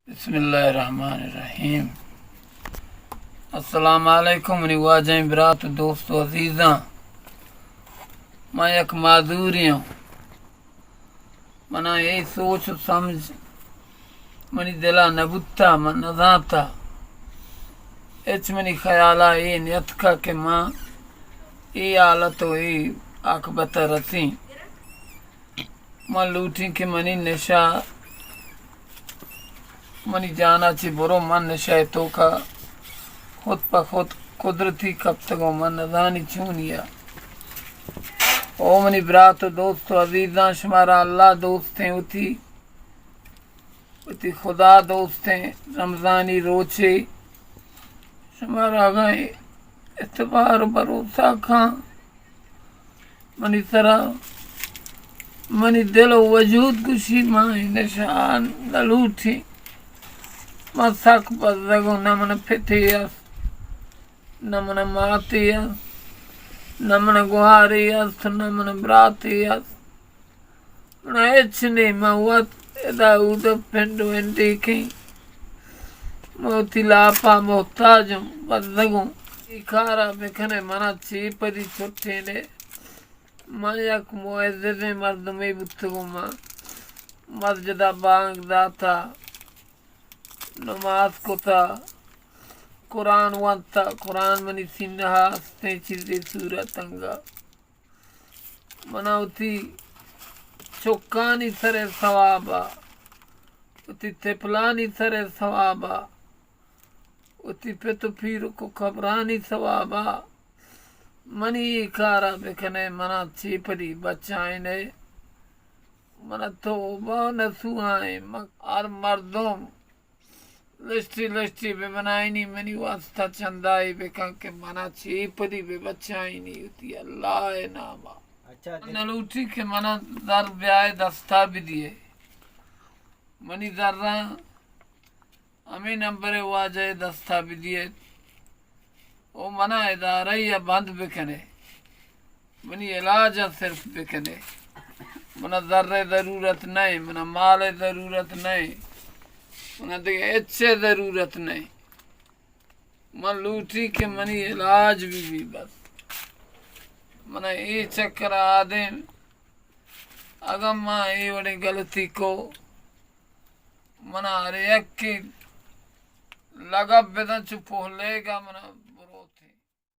बिस्मिल्लाहिर्रहमानिर्रहीम। अस्सलाम वालेकुम वाजह बरात दोस्तों अजीज़ा। मैं एक माजूरी हूँ मना यही सोच समझ मनी दिला नबुत्ता मन नजाता एच मनी ख्याला ये नियत का के माँ ये हालत हो ये आकबत रसी माँ लूटी के मनी नशा मनी जाना ची बुरो मन नशा तो का खुद प खुद कुदरती कब तक मन नजानी चूनिया ओ मनी ब्रात दोस्तों अजीज़ा शुमारा अल्लाह दोस्त हैं उती खुदा दोस्त हैं रमज़ानी रोचे शुमारा गए इतबार भरोसा खां मनी तरह मनी दिल वजूद खुशी माए निशान नलूठी मसक बजगो न मन फिथियस न मन मातियस न मन गुहारियस न मन ब्रातियस न एचने मवत एदा उद पिंडो इंडिकी मोती लापा मोहताज बजगो इखारा बिखने मना चीपरी छुट्टे ने मयक मुअज़्ज़िज़ मर्दमे बुतगो मा मस्जिदा बांग दाता नमाज कोता कुरान वंता कुरान मनी सिन्हा स्ते चिज़े सूरत अंगा मनाउती चौकानी सरे सवाबा उती तेपलानी सरे सवाबा उती पे तो फिर को खबरानी सवाबा मनी कारा बेखने मना चीपरी बचाए ने मना तो नसुआए और मर्दों लस्टी लस्टी बे बनाई नहीं मनी वास्ता चंदाई बेका के मना चीपरी बे बचाई नहीं होती अल्लाह नामा अच्छा नलूटी के मना दर ब्याय दस्ता भी दिए मनी दर्रा हमें नंबर वाजे दस्ता भी दिए ओ मना इदारा या बंद बिकने मनी इलाज सिर्फ बिकने मना दर्रे जरूरत नहीं मना माल जरूरत नहीं मना देखे अच्छे जरूरत नहीं मन लूटी के मनी इलाज भी बस मना ये चक्कर आदे अगर माँ ये बड़ी गलती को मना अरे एक की लगा बेदा चुप हो लेगा मना